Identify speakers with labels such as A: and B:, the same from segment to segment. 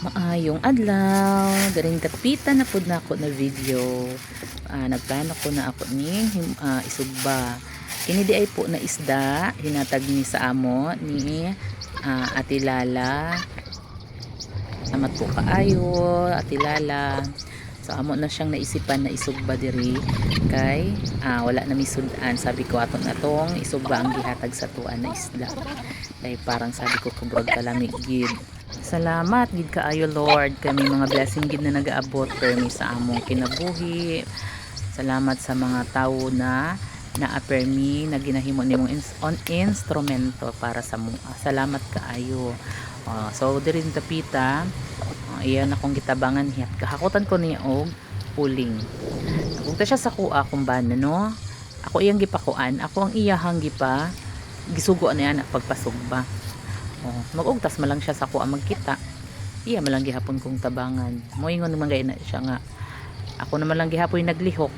A: Maayong adlaw, garing kapitan na pud nako na video. Nagplano ko na ako ni isugba. Kini di ay po na isda hinatag ni sa amo ni Ate Lala. Salamat po kaayo, Ate Lala. So amo na siyang naisipan na isugba diri kay wala na misudan. Sabi ko aton atong isugba ang gihatag sa tuan na isda. Kay parang sabi ko kubrog kalamig gid. Salamat gid kaayo Lord kami mga blessing gid na nagaabot permi sa among kinabuhi. Salamat sa mga tawo na naa-permi na ginahimo nimong instrumento para sa mo. Salamat kaayo. So diri tapita iyan akong gitabangan hiyat kahakutan ko niya og puling. Kung ta siya sa kuha kung ba no. Ako iyang gipakuan, ako ang iyahang gisugo na yan pagpasugba. Mag-ugtas malang siya sa kuha magkita. Iya malang gihapon kong tabangan. Moingon naman gaya na siya nga. Ako naman lang gihapon naglihok.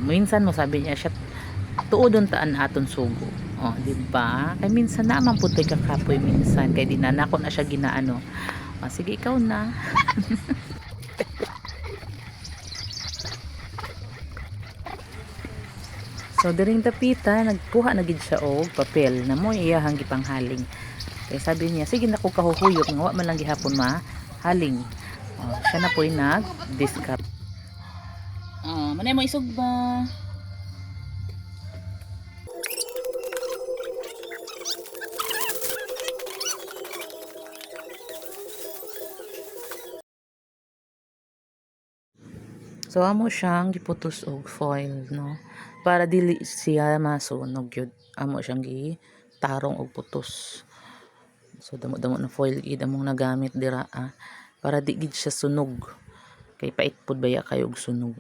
A: Minsan mo sabi niya siya tuodon taan aton sugo. Di ba? Kay minsan naman pud kay kakapoy minsan kay di na nako na siya ginaano. Sige ikaw na. So diring tapita nagkuha na gid siya og papel na mo iyahang gipanghaling. Kaya sabi niya sige na ko kahuhuyop nga wa man lang gihapon haling. Siya na po'y nag-discard. Manay mo isugba. So amo siyang giputos og foil no para dili siya masunog gyud. Amo siyang gitarong og putos. So damo-damo na foil gid among nagamit dira para di gid siya sunog. Kay pait pud baya kayo og sunog.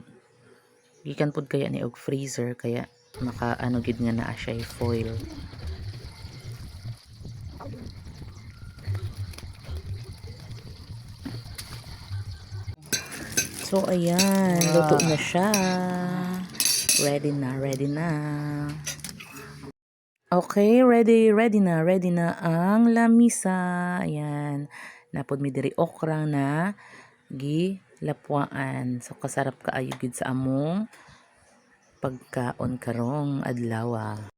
A: Gikan pud kaya ni og freezer kaya makaano gid nga naa siya foil. So ayan, luto na siya. Ready na, ready na. Okay, ready na ang lamisa. Ayan. Napod mi diri okra na gilapwaan. So kasarap kaayo gid sa among pagkaon karong adlaw.